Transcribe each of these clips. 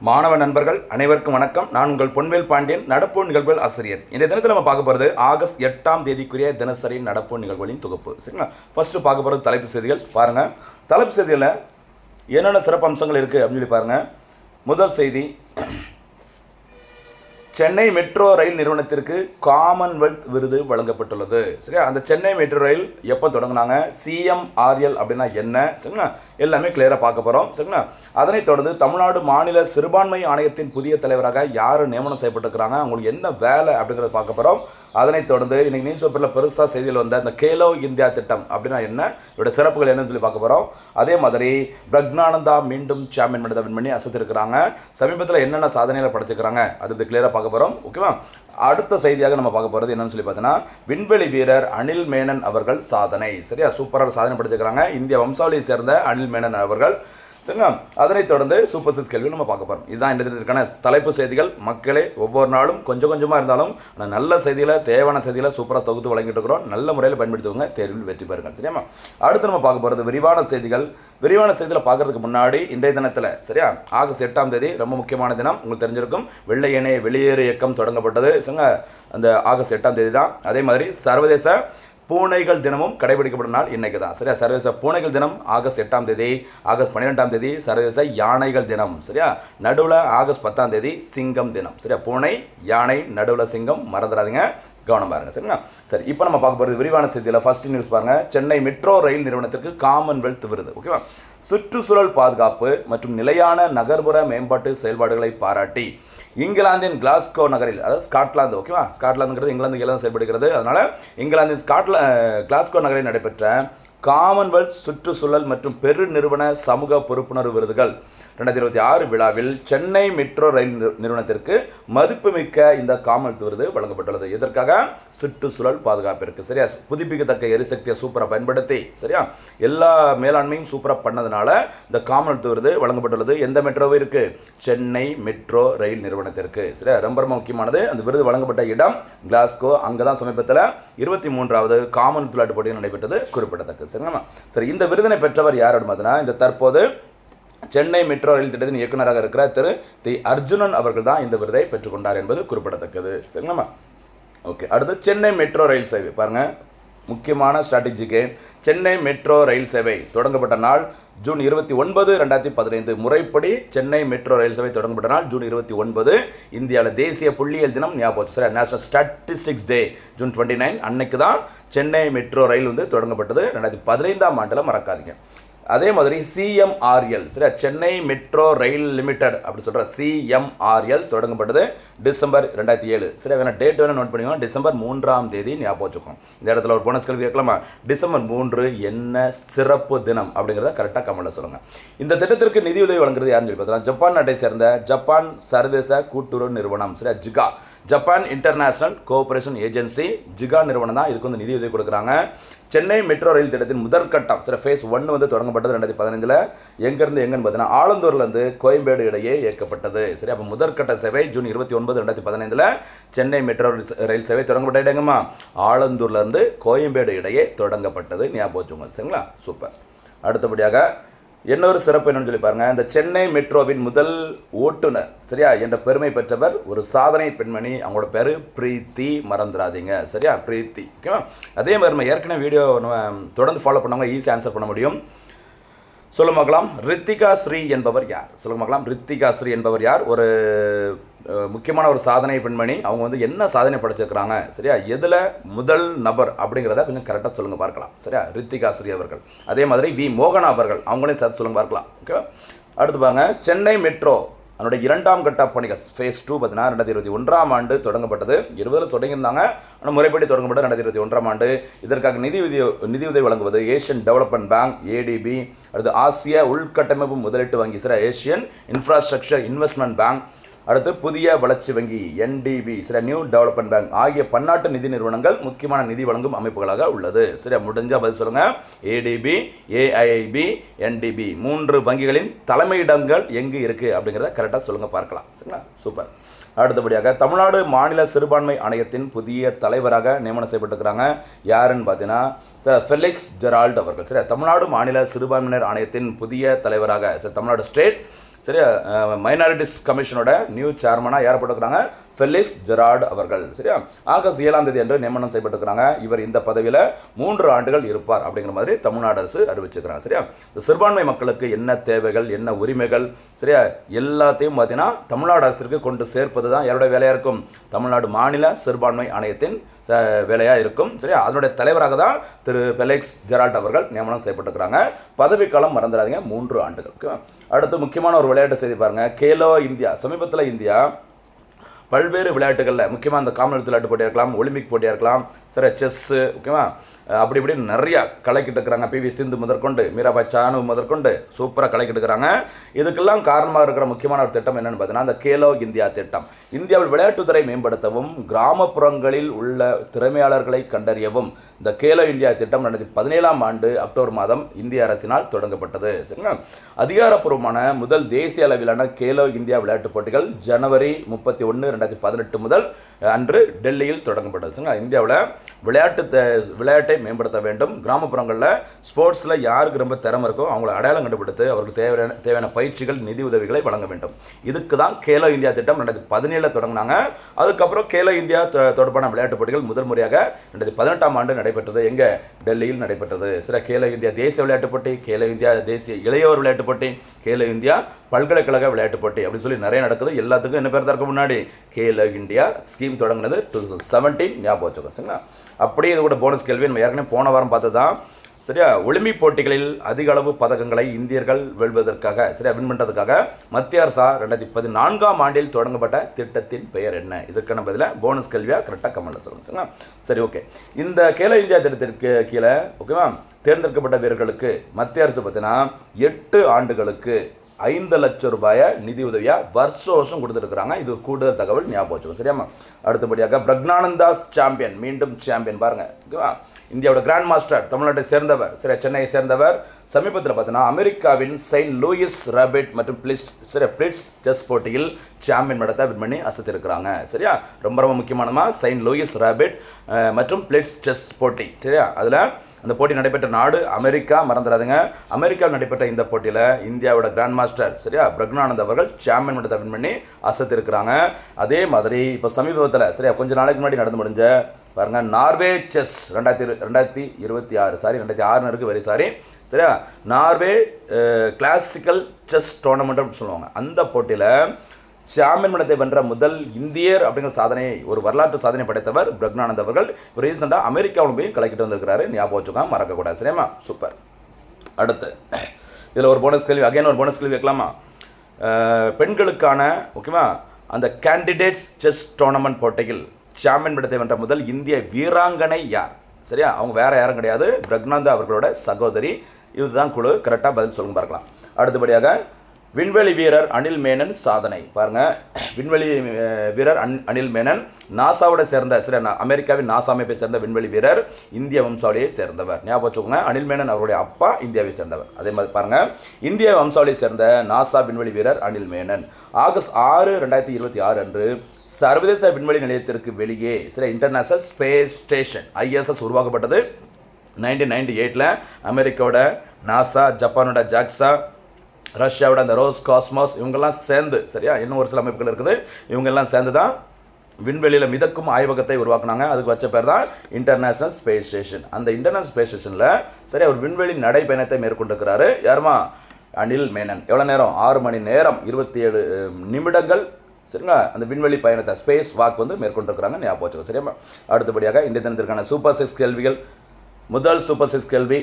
மாணவ நண்பர்கள் அனைவருக்கும் வணக்கம். நான் உங்கள் பொன்வேல் பாண்டியன், நடப்பு நிகழ்வுகள் ஆசிரியர். இந்த தினத்தில் நம்ம பார்க்க போகிறது ஆகஸ்ட் 8ஆம் தேதிக்குரிய தினசரி நடப்பு நிகழ்வுகளின் தொகுப்பு. சரிங்களா? ஃபர்ஸ்ட் பார்க்க போகிறது தலைப்பு செய்திகள். பாருங்கள், தலைப்பு செய்திகளில் என்னென்ன சிறப்பு அம்சங்கள் இருக்குது அப்படின்னு சொல்லி பாருங்கள். முதல் செய்தி, சென்னை மெட்ரோ ரயில் நிறுவனத்திற்கு காமன்வெல்த் விருது வழங்கப்பட்டுள்ளது. சரியா? அந்த சென்னை மெட்ரோ ரயில் எப்போ தொடங்கினாங்க, CMRL அப்படின்னா என்ன, சரிங்களா, எல்லாமே கிளியராக பார்க்க போகிறோம். சரிங்களா? அதனைத் தொடர்ந்து தமிழ்நாடு மாநில சிறுபான்மை ஆணையத்தின் புதிய தலைவராக யார் நியமனம் செய்யப்பட்டிருக்கிறாங்க, அவங்களுக்கு என்ன வேலை அப்படிங்கிறத பார்க்க போகிறோம். அதனைத் தொடர்ந்து இன்றைக்கி நியூஸ் பேப்பரில் பெருசாக செய்தியில் வந்த இந்த கேலோ இந்தியா திட்டம் அப்படின்னா என்ன, இதோட சிறப்புகள் என்னன்னு சொல்லி பார்க்க போகிறோம். அதே மாதிரி பிரக்னானந்தா மீண்டும் சாம்பியன் பட்டத்தை வின் பண்ணி அசத்திருக்கிறாங்க. சமீபத்தில் என்னென்ன சாதனைகளை படைச்சிருக்கிறாங்க அது கிளியராக பார்க்க போகிறோம். ஓகேவா? அடுத்த செய்தியாக நம்ம பார்க்க போகிறது என்னன்னு சொல்லி பார்த்தீங்கன்னா, விண்வெளி வீரர் அனில் மேனன் அவர்கள் சாதனை. சரியா? சூப்பராக சாதனை படைச்சிருக்கிறாங்க இந்திய வம்சாவளியை சேர்ந்த அனில் மேனன் அவர்கள். சரிங்களா? அதனைத் தொடர்ந்து சூப்பர் 6 கேள்வி நம்ம பார்க்க போகிறோம். இதுதான் இந்த தினத்திற்கான தலைப்பு செய்திகள். மக்களே, ஒவ்வொரு நாளும் கொஞ்சம் கொஞ்சமாக இருந்தாலும் நல்ல செய்திகளை, தேவையான செய்திகளை சூப்பராக தொகுத்து வழங்கிட்டு இருக்கிறோம். நல்ல முறையில் பயன்படுத்துவங்க, தேர்வில் வெற்றி பெறுங்க. சரியா? அடுத்து நம்ம பார்க்க போகிறது விரிவான செய்திகள். விரிவான செய்திகளை பார்க்கறதுக்கு முன்னாடி இன்றைய தினத்தில், சரியா, ஆகஸ்ட் 8ஆம் தேதி ரொம்ப முக்கியமான தினம். உங்களுக்கு தெரிஞ்சிருக்கும், வெள்ளை யானை வெளியேறு இயக்கம் தொடங்கப்பட்டது. சரிங்க, அந்த ஆகஸ்ட் 8ஆம் தேதி தான். அதே மாதிரி சர்வதேச பூனைகள் தினமும் கடைபிடிக்கப்படும் நாள் இன்னைக்கு தான். சரியா? சர்வதேச பூனைகள் தினம் ஆகஸ்ட் 8ஆம் தேதி. ஆகஸ்ட் 12ஆம் தேதி சர்வதேச யானைகள் தினம். சரியா? நடுவில் ஆகஸ்ட் 10ஆம் தேதி சிங்கம் தினம். சரியா? பூனை, யானை, நடுவில் சிங்கம், மறந்துடாதீங்க, கவனமாக இருங்க. சரிங்களா? சரி, இப்போ நம்ம பார்க்க போகிறது விரிவான செய்தியில் ஃபர்ஸ்ட் நியூஸ் பாருங்கள். சென்னை மெட்ரோ ரயில் நிறுவனத்திற்கு காமன்வெல்த் விருது. ஓகேவா? சுற்றுச்சூழல் பாதுகாப்பு மற்றும் நிலையான நகர்ப்புற மேம்பாட்டு செயல்பாடுகளை பாராட்டி இங்கிலாந்தின் கிளாஸ்கோ நகரில், அதாவது ஸ்காட்லாந்து, ஓகேவா, ஸ்காட்லாந்துங்கிறது இங்கிலாந்து கீழே செயல்படுகிறது. அதனால் இங்கிலாந்தின் கிளாஸ்கோ நகரில் நடைபெற்ற காமன்வெல்த் சுற்றுச்சூழல் மற்றும் பெரு நிறுவன சமூக பொறுப்புணர்வு விருதுகள் 2026 விழாவில் சென்னை மெட்ரோ ரயில் நிறுவனத்திற்கு மதிப்புமிக்க இந்த காமன்வெல்த் விருது வழங்கப்பட்டுள்ளது. இதற்காக சுற்றுச்சூழல் பாதுகாப்பிற்கு, சரியா, புதுப்பிக்கத்தக்க எரிசக்தியை சூப்பராக பயன்படுத்தி, சரியா, எல்லா மேலாண்மையும் சூப்பராக பண்ணதுனால இந்த காமன்வெல்த் விருது வழங்கப்பட்டுள்ளது. எந்த மெட்ரோவிற்கு? சென்னை மெட்ரோ ரயில் நிறுவனத்திற்கு. சரியா? ரொம்ப ரொம்ப முக்கியமானது. அந்த விருது வழங்கப்பட்ட இடம் கிளாஸ்கோ. அங்கே தான் சமீபத்தில் 23வது காமன்வெல்த் விளையாட்டு போட்டிகள் நடைபெற்றது, குறிப்பிடத்தக்கது. சரிங்களா? சரி, இந்த விருதினை பெற்றவர் யார் அப்படின்னு பார்த்தீங்கன்னா, இந்த தற்போது சென்னை மெட்ரோ ரயில் திட்டத்தின் இயக்குநராக இருக்கிற திரு தி அர்ஜுனன் அவர்கள் தான் இந்த விருதை பெற்றுக்கொண்டார் என்பது குறிப்பிடத்தக்கது. சரிங்களா? ஓகே, அடுத்து சென்னை மெட்ரோ ரயில் சேவை பாருங்கள். முக்கியமான ஸ்ட்ராட்டஜிக்கு, சென்னை மெட்ரோ ரயில் சேவை தொடங்கப்பட்ட நாள் ஜூன் 29, 2015. முறைப்படி சென்னை மெட்ரோ ரயில் சேவை தொடங்கப்பட்ட நாள் ஜூன் 29. இந்தியாவில் தேசிய புள்ளியியல் தினம் ஞாபகம், சரி, நேஷனல் ஸ்டாட்டிஸ்டிக்ஸ் டே ஜூன் 29. அன்னைக்கு தான் சென்னை மெட்ரோ ரயில் வந்து தொடங்கப்பட்டது, 2015ஆம் ஆண்டில், மறக்காதீங்க. அதே மாதிரி CMRL, சரியா, சென்னை மெட்ரோ ரயில் லிமிடெட் அப்படி சொல்கிற CMRL தொடங்கப்பட்டது டிசம்பர் 2007. சரியா? வேணா டேட் வேணால் நோட் பண்ணிக்கோங்க. டிசம்பர் 3ஆம் தேதி ஞாபகம் வச்சுக்கோங்க. இந்த இடத்துல ஒரு போனஸ் கேள்வி கேட்கலாமா? டிசம்பர் 3 என்ன சிறப்பு தினம் அப்படிங்கிறத கரெக்டாக கமெண்ட்டில் சொல்லுங்கள். இந்த திட்டத்திற்கு நிதியுதவி வழங்குறது யாருன்னு சொல்லி பார்த்தீங்கன்னா, ஜப்பான் நாட்டை சேர்ந்த ஜப்பான் சர்வதேச கூட்டுறவு நிறுவனம், சரியா, JICA, Japan international cooperation agency, JICA நிறுவனம் தான் இதுக்கு வந்து நிதியுதவி கொடுக்குறாங்க. சென்னை மெட்ரோ ரயில் திட்டத்தின் முதற்கட்டம், சரி, ஃபேஸ் 1 வந்து தொடங்கப்பட்டது 2015. எங்கேருந்து எங்கன்னு பார்த்தீங்கன்னா, ஆலந்தூர்லேருந்து கோயம்பேடு இடையே இயக்கப்பட்டது. சரி, அப்போ முதற்கட்ட சேவை ஜூன் 29, 2015 சென்னை மெட்ரோ ரயில் சேவை தொடங்கப்பட்ட இடங்கம்மா ஆலந்தூர்லேருந்து கோயம்பேடு இடையே தொடங்கப்பட்டது, ஞாபகம் வச்சுக்கோங்க. சரிங்களா? சூப்பர். அடுத்தபடியாக இன்னொரு சிறப்பு என்னன்னு சொல்லி பாருங்க. இந்த சென்னை மெட்ரோவின் முதல் ஓட்டுநர், சரியா, என்ற பெருமை பெற்றவர் ஒரு சாதனை பெண்மணி. அவங்களோட பேர் பிரீத்தி, மறந்துடாதீங்க. சரியா? பிரீத்தி. ஓகேவா? அதே மாதிரி நம்ம ஏற்கனவே வீடியோ நம்ம தொடர்ந்து ஃபாலோ பண்ணவங்க ஈஸியாக ஆன்சர் பண்ண முடியும். சொல்ல பார்க்கலாம், ரித்திகா ஸ்ரீ என்பவர் யார்? சொல்ல பார்க்கலாம், ரித்திகா ஸ்ரீ என்பவர் யார்? ஒரு முக்கியமான ஒரு சாதனை பெண்மணி. அவங்க வந்து என்ன சாதனை படைச்சிருக்கிறாங்க, சரியா, எதில் முதல் நபர் அப்படிங்கிறத கொஞ்சம் கரெக்டாக சொல்லுங்கள் பார்க்கலாம். சரியா? ரித்திகா ஸ்ரீ அவர்கள். அதே மாதிரி வி மோகனா அவர்கள், அவங்களையும் சேர்த்து சொல்லுங்கள் பார்க்கலாம். ஓகே, அடுத்து பாருங்க, சென்னை மெட்ரோ அதனுடைய 2ஆம் கட்ட பணிகள் ஃபேஸ் 2 பார்த்தீங்கன்னா 2021ஆம் ஆண்டு தொடங்கப்பட்டது. 20 தொடங்கியிருந்தாங்க, ஆனால் முறைப்படி தொடங்கப்பட்டது 2021ஆம் ஆண்டு. இதற்காக நிதியுதவி வழங்குவது ஏஷியன் டெவலப்மெண்ட் பேங்க், ADB. அடுத்து ஆசிய உள்கட்டமைப்பு முதலீட்டு வங்கி, சரி, ஏஷியன் இன்ஃப்ராஸ்ட்ரக்சர் இன்வெஸ்ட்மெண்ட் பேங்க். அடுத்து புதிய வளர்ச்சி வங்கி, NDB, சரி, நியூ டெவலப்மெண்ட் பேங்க் ஆகிய பன்னாட்டு நிதி நிறுவனங்கள் முக்கியமான நிதி வழங்கும் அமைப்புகளாக உள்ளது. சரியா? முடிஞ்சால் பதில் சொல்லுங்கள். ADB, AIIB, NDB 3 வங்கிகளின் தலைமையிடங்கள் எங்கு இருக்குது அப்படிங்கிறத கரெக்டாக சொல்லுங்கள் பார்க்கலாம். சரிங்களா? சூப்பர். அடுத்தபடியாக தமிழ்நாடு மாநில சிறுபான்மை ஆணையத்தின் புதிய தலைவராக நியமனம் செய்யப்பட்டிருக்கிறாங்க. யாருன்னு பார்த்தீங்கன்னா ஃபெலிக்ஸ் ஜெரால்ட் அவர்கள். சரி, தமிழ்நாடு மாநில சிறுபான்மையினர் ஆணையத்தின் புதிய தலைவராக, சரி, தமிழ்நாடு ஸ்டேட் சரியா மைனாரிட்டிஸ் கமிஷனோட நியூ சேர்மனாக யார் போட்டுக்கிறாங்க, ஃபெலிக்ஸ் ஜெரார்டு அவர்கள். சரியா ஆகஸ்ட் 7ஆம் தேதி என்று நியமனம் செய்யப்பட்டிருக்கிறாங்க. இவர் இந்த பதவியில் 3 ஆண்டுகள் இருப்பார் அப்படிங்கிற மாதிரி தமிழ்நாடு அரசு அறிவிச்சிருக்கிறாங்க. சரியா இந்த சிறுபான்மை மக்களுக்கு என்ன தேவைகள், என்ன உரிமைகள், சரியா எல்லாத்தையும் பார்த்தீங்கன்னா தமிழ்நாடு அரசிற்கு கொண்டு சேர்ப்பது தான் யாருடைய வேலையாக இருக்கும், தமிழ்நாடு மாநில சிறுபான்மை ஆணையத்தின் வேலையாக இருக்கும். சரியா அதனுடைய தலைவராக தான் திரு ஃபெலிக்ஸ் ஜெரால்ட் அவர்கள் நியமனம் செய்யப்பட்டிருக்கிறாங்க. பதவிக்காலம் மறந்துடாதீங்க, 3 ஆண்டுகள். அடுத்து முக்கியமான ஒரு விளையாட்டு செய்தி பாருங்க. கேலோ இந்தியா, சமீபத்தில் இந்தியா பல்வேறு விளையாட்டுகளில் முக்கியமாக அந்த காமன்வெல்த் விளையாட்டு போட்டியாக இருக்கலாம், ஒலிம்பிக் போட்டியாக இருக்கலாம், சரி செஸ்ஸு, ஓகேவா அப்படி இப்படின்னு நிறையா கலைக்கிட்டு இருக்கிறாங்க. PV சிந்து முதற்கொண்டு, மீராபாய் சானு முதற்கொண்டு சூப்பராக கலைக்கிட்டு இருக்கிறாங்க. இதுக்கெல்லாம் காரணமாக இருக்கிற முக்கியமான ஒரு திட்டம் என்னென்னு பார்த்தீங்கன்னா இந்த கேலோ இந்தியா திட்டம். இந்தியாவில் விளையாட்டுத்துறை மேம்படுத்தவும் கிராமப்புறங்களில் உள்ள திறமையாளர்களை கண்டறியவும் இந்த கேலோ இந்தியா திட்டம் 2017ஆம் ஆண்டு அக்டோபர் மாதம் இந்திய அரசினால் தொடங்கப்பட்டது. சரிங்களா அதிகாரப்பூர்வமான முதல் தேசிய அளவிலான கேலோ இந்தியா விளையாட்டுப் போட்டிகள் ஜனவரி 31, 2018 முதல் அன்று டெல்லியில் தொடங்கப்பட்டது. சரிங்களா இந்தியாவில் விளையாட்டை மேம்படுத்த வேண்டும். கிராமப்புறங்களில் ஸ்போர்ட்ஸில் யாருக்கு ரொம்ப திறமை இருக்கோ அவங்கள அடையாளம் கண்டுபிடித்து அவருக்கு தேவையான பயிற்சிகள், நிதி உதவிகளை வழங்க வேண்டும். இதுக்கு தான் கேலோ இந்தியா திட்டம் 2017 தொடங்கினாங்க. அதுக்கப்புறம் கேலோ இந்தியா தொடர்பான விளையாட்டுப் போட்டிகள் முதல் முறையாக 2018ஆம் ஆண்டு நடைபெற்றது. எங்கே, டெல்லியில் நடைபெற்றது. சில கேலோ இந்தியா தேசிய விளையாட்டுப் போட்டி, கேலோ இந்தியா தேசிய இளையோர் விளையாட்டுப் போட்டி, கேலோ இந்தியா பல்கலைக்கழக விளையாட்டுப் போட்டி அப்படி சொல்லி நிறைய நடக்குது. எல்லாத்துக்கும் என்ன பேர் தான் இருக்க முன்னாடி கேலோ இந்தியா ஸ்கீம் தொடங்கினது 2017 ஞாபகம் வச்சுக்கோங்க. சரிங்களா அப்படியே இது கூட போனஸ் கேள்வி நம்ம ஏற்கனவே போன வாரம் பார்த்து தான். சரியா ஒலிம்பிக் போட்டிகளில் அதிக அளவு பதக்கங்களை இந்தியர்கள் வெல்வதற்காக, சரியா வின் பண்ணுறதுக்காக மத்திய அரசா 2014ஆம் ஆண்டில் தொடங்கப்பட்ட திட்டத்தின் பெயர் என்ன? இதற்கான பதில போனஸ் கேள்வியாக கரெக்டாக கமெண்ட்ல சொல்லுங்க. சரிங்களா சரி ஓகே. இந்த கேலோ இந்தியா திட்டத்திற்கு கீழே ஓகேவா தேர்ந்தெடுக்கப்பட்ட வீரர்களுக்கு மத்திய அரசு பார்த்தீங்கன்னா 8 ஆண்டுகளுக்கு 5 லட்சம் ரூபாயை நிதி உதவியாக வருஷம் கொடுத்துருக்குறாங்க. இது கூடுதல் தகவல் ஞாபகம் வச்சுக்கோங்க. சரியாமா அடுத்தபடியாக பிரக்னானந்தாஸ் சாம்பியன், மீண்டும் சாம்பியன் பாருங்க ஓகேவா. இந்தியாவோட கிராண்ட் மாஸ்டர் தமிழ்நாட்டை சேர்ந்தவர், சரி சென்னையை சேர்ந்தவர். சமீபத்தில் பார்த்தீங்கன்னா அமெரிக்காவின் செயின்ட் லூயிஸ் ராபிட் மற்றும் பிளிட்ஸ் செஸ் போட்டியில் சாம்பியன் படத்தை வின் பண்ணி அசத்திருக்கிறாங்க. சரியா ரொம்ப ரொம்ப முக்கியமானமா செயின்ட் லூயிஸ் ராபிட் மற்றும் பிளிட்ஸ் செஸ் போட்டி. சரியா அதில் அந்த போட்டி நடைபெற்ற நாடு அமெரிக்கா, மறந்துடாதுங்க. அமெரிக்காவில் நடைபெற்ற இந்த போட்டியில் இந்தியாவோட கிராண்ட் மாஸ்டர் சரியா பிரக்னானந்த் அவர்கள் சாம்பியன் படத்தை வின் பண்ணி அசத்திருக்கிறாங்க. அதே மாதிரி இப்போ சமீபத்தில் சரியா கொஞ்சம் நாளைக்கு முன்னாடி நடந்து முடிஞ்ச பாருங்க நார்வே செஸ் 2026 இருக்கு வெரி சாரி சரியா நார்வே கிளாசிக்கல் செஸ் டோர்னமெண்ட் சொல்லுவாங்க. அந்த போட்டியில் சாம்பியன் படத்தை வென்ற முதல் இந்தியர் அப்படிங்கிற சாதனையை, ஒரு வரலாற்று சாதனை படைத்தவர் பிரக்னானந்த் அவர்கள். ரீசெண்டாக அமெரிக்காவில் போய் கலக்கிட்டு வந்திருக்கிறாரு. ஞாபகம் வச்சுக்கோங்க, மறக்கக்கூடாது. சரியாமா சூப்பர். அடுத்து இதில் ஒரு போனஸ் கேள்வி, அகைன் ஒரு போனஸ் கேள்வி வைக்கலாமா? பெண்களுக்கான ஓகேவா அந்த கேண்டிடேட்ஸ் செஸ் டோர்னமெண்ட் போட்டியில் சாம்பியன் படத்தை வென்ற முதல் இந்திய வீராங்கனை யார்? சரியா அவங்க வேற யாரும் கிடையாது, பிரக்னானந்த் அவர்களோட சகோதரி. இதுதான் குழு. கரெக்டாக பதில் சொல்லுங்க பார்க்கலாம். அடுத்தபடியாக விண்வெளி வீரர் அனில் மேனன் சாதனை பாருங்க. விண்வெளி வீரர் அனில் மேனன் நாசாவோட சேர்ந்த, சரி அமெரிக்காவின் நாசா அமைப்பை சேர்ந்த விண்வெளி வீரர், இந்திய வம்சாவளியை சேர்ந்தவர். ஞாபகம் வச்சுக்கோங்க, அனில் மேனன் அவருடைய அப்பா இந்தியாவை சேர்ந்தவர். அதே மாதிரி பாருங்க இந்திய வம்சாவளியை சேர்ந்த நாசா விண்வெளி வீரர் அனில் மேனன் ஆகஸ்ட் 6, 2026 அன்று சர்வதேச விண்வெளி நிலையத்திற்கு வெளியே சில இன்டர்நேஷனல் ஸ்பேஸ் ஸ்டேஷன் ISS உருவாக்கப்பட்டது. 1998 அமெரிக்காவோட நாசா, ஜப்பானோட ஜாக்ஸா, ரஷ்யாவோட அந்த ரோஸ் காஸ்மாஸ் இவங்கெல்லாம் சேர்ந்து சரியா இன்னும் ஒரு சில அமைப்புகள் இருக்குது. இவங்கெல்லாம் சேர்ந்து தான் விண்வெளியில் மிதக்கும் ஆய்வகத்தை உருவாக்குனாங்க. அதுக்கு வச்ச பேர் தான் இன்டர்நேஷனல் ஸ்பேஸ் ஸ்டேஷன். அந்த இன்டர்நேஷனல் ஸ்பேஸ் ஸ்டேஷனில் சரியா ஒரு விண்வெளி நடைப்பயணத்தை மேற்கொண்டிருக்கிறாரு. யாருமா? அனில் மேனன். எவ்வளோ நேரம்? 6 மணி நேரம் 27 நிமிடங்கள் சரிங்களா அந்த விண்வெளி பயணத்தை ஸ்பேஸ் வாக் வந்து மேற்கொண்டிருக்கிறாங்க. ஞாபகம் வச்சுக்கோ. சரியா அடுத்தபடியாக இந்திய தினத்திற்கான சூப்பர் 6 கேள்விகள். முதல் சூப்பர் 6 கேள்வி,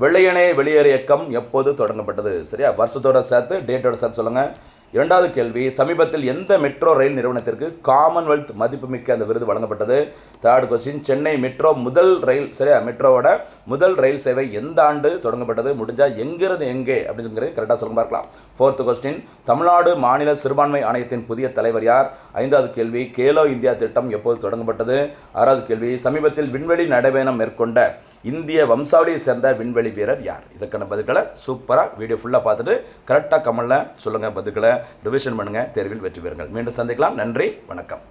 வெள்ளையனே வெளியேறு இயக்கம் எப்போது தொடங்கப்பட்டது? சரியா வருஷத்தோட சேர்த்து டேட்டோட சேர்த்து சொல்லுங்கள். இரண்டாவது கேள்வி, சமீபத்தில் எந்த மெட்ரோ ரயில் நிறுவனத்திற்கு காமன்வெல்த் மதிப்புமிக்க அந்த விருது வழங்கப்பட்டது? தேர்ட் கொஸ்டின், சென்னை மெட்ரோ முதல் ரயில் சரியா மெட்ரோவோட முதல் ரயில் சேவை எந்த ஆண்டு தொடங்கப்பட்டது? முடிஞ்சால் எங்கிருந்து எங்கே அப்படிங்கிறது கரெக்டாக சொல்ல பார்க்கலாம். ஃபோர்த் கொஸ்டின், தமிழ்நாடு மாநில சிறுபான்மை ஆணையத்தின் புதிய தலைவர் யார்? ஐந்தாவது கேள்வி, கேலோ இந்தியா திட்டம் எப்போது தொடங்கப்பட்டது? ஆறாவது கேள்வி, சமீபத்தில் விண்வெளி நடைபயணம் மேற்கொண்ட இந்திய வம்சாவளியை சேர்ந்த விண்வெளி வீரர் யார்? இதற்கான பதில்களை சூப்பராக வீடியோ ஃபுல்லாக பார்த்துட்டு கரெக்டாக கமெண்ட்டில் சொல்லுங்கள். பதில்களை ரிவிஷன் பண்ணுங்கள். தேர்வில் வெற்றி பெறுங்கள். மீண்டும் சந்திக்கலாம். நன்றி, வணக்கம்.